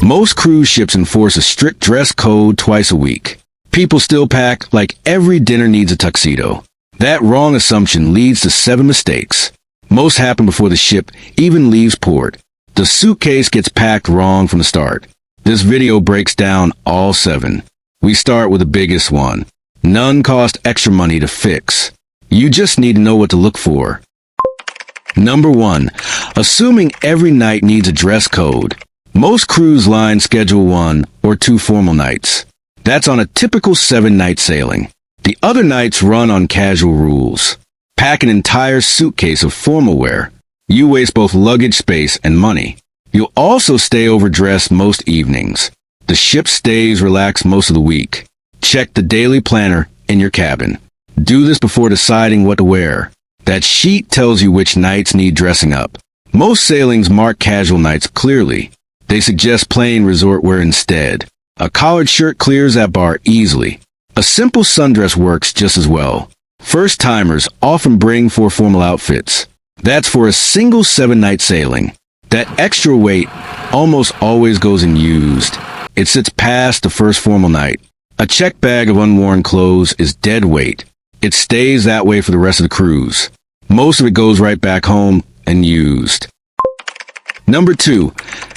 Most cruise ships enforce a strict dress code twice a week. People still pack like every dinner needs a tuxedo. That wrong assumption leads to 7 mistakes. Most happen before the ship even leaves port. The suitcase gets packed wrong from the start. This video breaks down all 7. We start with the biggest one. None cost extra money to fix. You just need to know what to look for. Number 1. Assuming every night needs a dress code. Most cruise lines schedule 1 or 2 formal nights. That's on a typical 7-night sailing. The other nights run on casual rules. Pack an entire suitcase of formal wear. You waste both luggage space and money. You'll also stay overdressed most evenings. The ship stays relaxed most of the week. Check the daily planner in your cabin. Do this before deciding what to wear. That sheet tells you which nights need dressing up. Most sailings mark casual nights clearly. They suggest plain resort wear instead. A collared shirt clears that bar easily. A simple sundress works just as well. First-timers often bring 4 formal outfits. That's for a single 7-night sailing. That extra weight almost always goes unused. It sits past the first formal night. A check bag of unworn clothes is dead weight. It stays that way for the rest of the cruise. Most of it goes right back home and used. Number 2.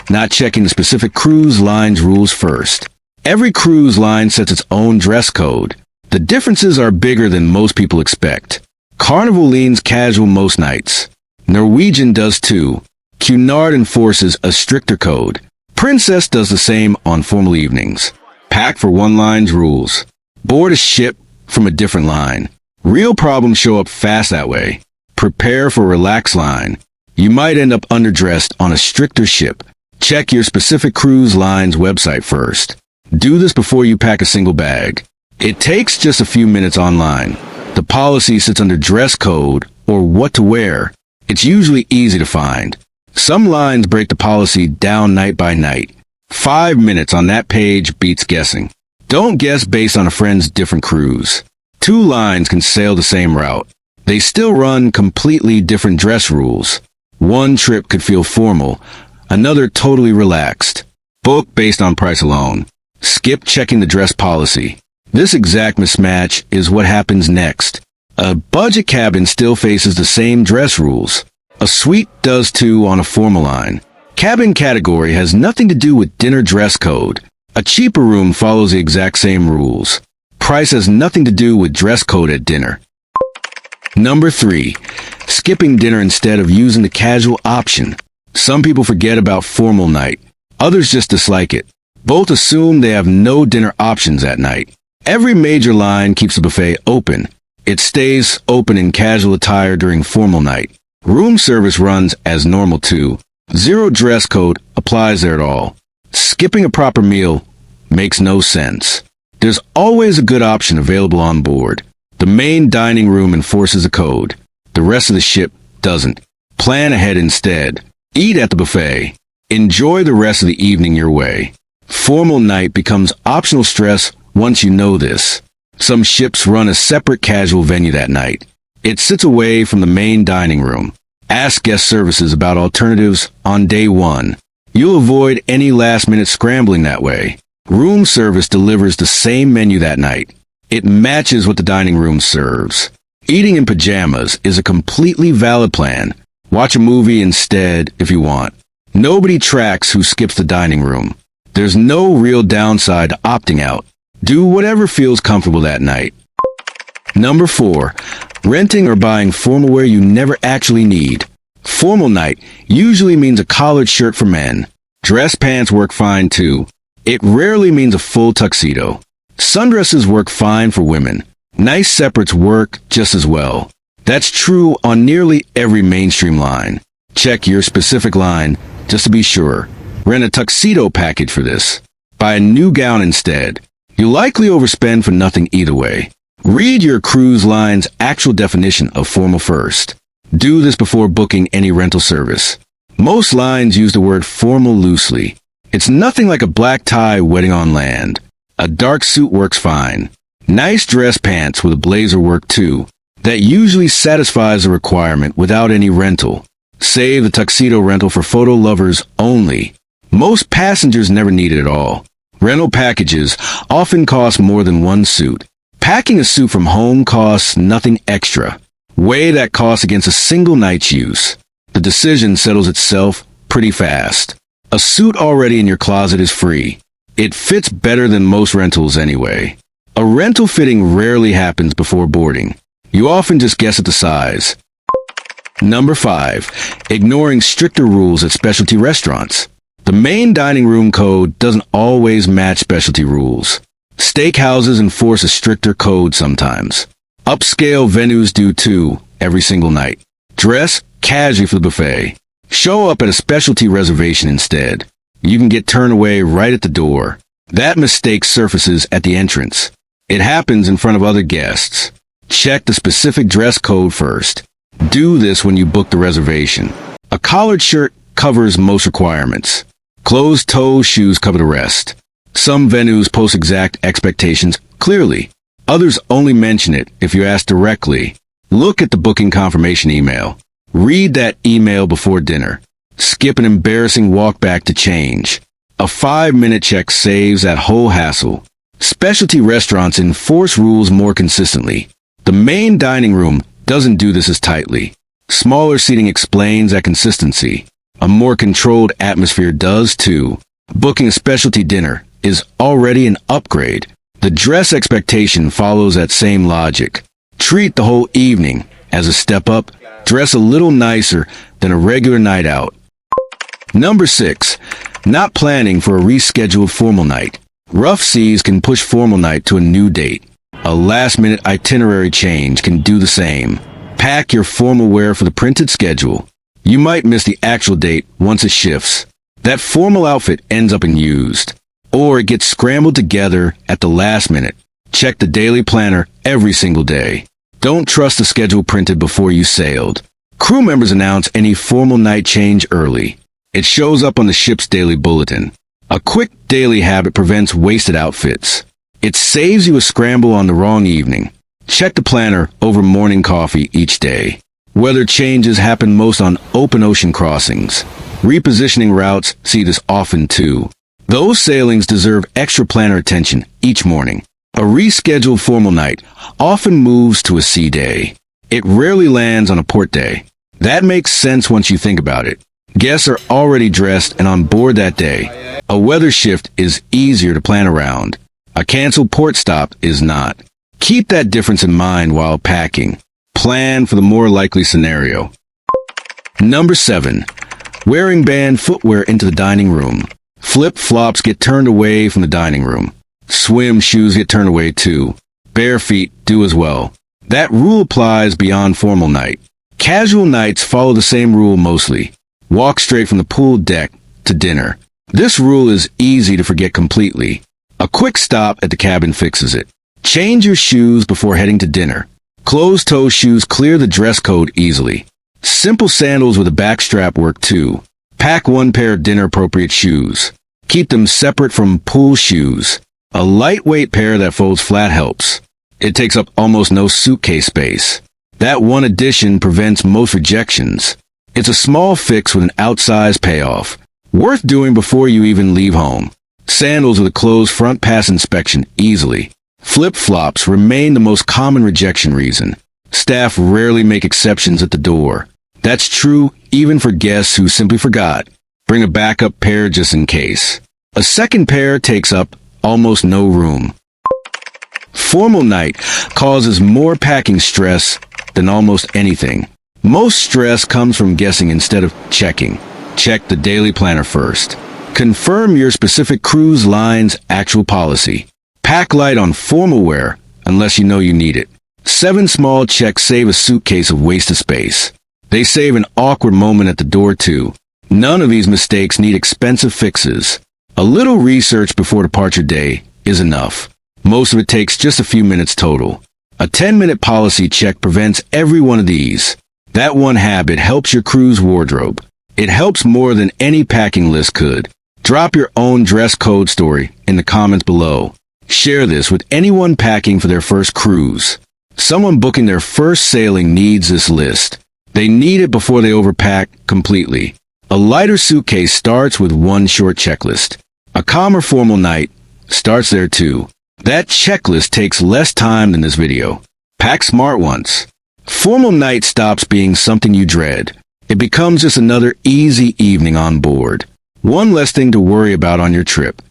Not checking the specific cruise line's rules first. Every cruise line sets its own dress code. The differences are bigger than most people expect. Carnival leans casual most nights. Norwegian does too. Cunard enforces a stricter code. Princess does the same on formal evenings. Pack for one line's rules. Board a ship from a different line. Real problems show up fast that way. Prepare for a relaxed line. You might end up underdressed on a stricter ship. Check your specific cruise line's website first. Do this before you pack a single bag. It takes just a few minutes online. The policy sits under dress code or what to wear. It's usually easy to find. Some lines break the policy down night by night. 5 minutes on that page beats guessing. Don't guess based on a friend's different cruise. 2 lines can sail the same route. They still run completely different dress rules. One trip could feel formal, another totally relaxed. Book based on price alone. Skip checking the dress policy. This exact mismatch is what happens next. A budget cabin still faces the same dress rules. A suite does too on a formal line. Cabin category has nothing to do with dinner dress code. A cheaper room follows the exact same rules. Price has nothing to do with dress code at dinner. Number 3. Skipping dinner instead of using the casual option. Some people forget about formal night. Others just dislike it. Both assume they have no dinner options at night. Every major line keeps the buffet open. It stays open in casual attire during formal night. Room service runs as normal too. 0 dress code applies there at all. Skipping a proper meal makes no sense. There's always a good option available on board. The main dining room enforces a code. The rest of the ship doesn't. Plan ahead instead. Eat at the buffet. Enjoy the rest of the evening your way. Formal night becomes optional stress once you know this. Some ships run a separate casual venue that night. It sits away from the main dining room. Ask guest services about alternatives on day 1. You'll avoid any last-minute scrambling that way. Room service delivers the same menu that night. It matches what the dining room serves. Eating in pajamas is a completely valid plan. Watch a movie instead if you want. Nobody tracks who skips the dining room. There's no real downside to opting out. Do whatever feels comfortable that night. Number 4. Renting or buying formal wear you never actually need. Formal night usually means a collared shirt for men. Dress pants work fine too. It rarely means a full tuxedo. Sundresses work fine for women. Nice separates work just as well. That's true on nearly every mainstream line. Check your specific line just to be sure. Rent a tuxedo package for this. Buy a new gown instead. You'll likely overspend for nothing either way. Read your cruise line's actual definition of formal first. Do this before booking any rental service. Most lines use the word formal loosely. It's nothing like a black tie wedding on land. A dark suit works fine. Nice dress pants with a blazer work too. That usually satisfies the requirement without any rental. Save the tuxedo rental for photo lovers only. Most passengers never need it at all. Rental packages often cost more than one suit. Packing a suit from home costs nothing extra. Weigh that cost against a single night's use. The decision settles itself pretty fast. A suit already in your closet is free. It fits better than most rentals anyway. A rental fitting rarely happens before boarding. You often just guess at the size. Number 5. Ignoring stricter rules at specialty restaurants. The main dining room code doesn't always match specialty rules. Steakhouses enforce a stricter code sometimes. Upscale venues do too, every single night. Dress casually for the buffet. Show up at a specialty reservation instead. You can get turned away right at the door. That mistake surfaces at the entrance. It happens in front of other guests. Check the specific dress code first. Do this when you book the reservation. A collared shirt covers most requirements. Closed-toe shoes cover the rest. Some venues post exact expectations clearly. Others only mention it if you ask directly. Look at the booking confirmation email. Read that email before dinner. Skip an embarrassing walk back to change. A 5-minute check saves that whole hassle. Specialty restaurants enforce rules more consistently. The main dining room doesn't do this as tightly. Smaller seating explains that consistency. A more controlled atmosphere does too. Booking a specialty dinner is already an upgrade. The dress expectation follows that same logic. Treat the whole evening as a step up. Dress a little nicer than a regular night out. Number 6. Not planning for a rescheduled formal night. Rough seas can push formal night to a new date. A last-minute itinerary change can do the same. Pack your formal wear for the printed schedule. You might miss the actual date once it shifts. That formal outfit ends up unused. Or it gets scrambled together at the last minute. Check the daily planner every single day. Don't trust the schedule printed before you sailed. Crew members announce any formal night change early. It shows up on the ship's daily bulletin. A quick daily habit prevents wasted outfits. It saves you a scramble on the wrong evening. Check the planner over morning coffee each day. Weather changes happen most on open ocean crossings. Repositioning routes see this often too. Those sailings deserve extra planner attention each morning. A rescheduled formal night often moves to a sea day. It rarely lands on a port day. That makes sense once you think about it. Guests are already dressed and on board that day. A weather shift is easier to plan around. A canceled port stop is not. Keep that difference in mind while packing. Plan for the more likely scenario. Number 7. Wearing banned footwear into the dining room. Flip-flops get turned away from the dining room. Swim shoes get turned away too. Bare feet do as well. That rule applies beyond formal night. Casual nights follow the same rule mostly. Walk straight from the pool deck to dinner. This rule is easy to forget completely. A quick stop at the cabin fixes it. Change your shoes before heading to dinner. Closed-toe shoes clear the dress code easily. Simple sandals with a backstrap work too. Pack one pair of dinner-appropriate shoes. Keep them separate from pool shoes. A lightweight pair that folds flat helps. It takes up almost no suitcase space. That one addition prevents most rejections. It's a small fix with an outsized payoff. Worth doing before you even leave home. Sandals with a closed front pass inspection easily. Flip-flops remain the most common rejection reason. Staff rarely make exceptions at the door. That's true even for guests who simply forgot. Bring a backup pair just in case. A second pair takes up almost no room. Formal night causes more packing stress than almost anything. Most stress comes from guessing instead of checking. Check the daily planner first. Confirm your specific cruise line's actual policy. Pack light on formal wear unless you know you need it. 7 small checks save a suitcase of wasted space. They save an awkward moment at the door too. None of these mistakes need expensive fixes. A little research before departure day is enough. Most of it takes just a few minutes total. A 10-minute policy check prevents every one of these. That one habit helps your cruise wardrobe. It helps more than any packing list could. Drop your own dress code story in the comments below. Share this with anyone packing for their first cruise. Someone booking their first sailing needs this list. They need it before they overpack completely. A lighter suitcase starts with one short checklist. A calmer formal night starts there too. That checklist takes less time than this video. Pack smart once. Formal night stops being something you dread. It becomes just another easy evening on board. One less thing to worry about on your trip.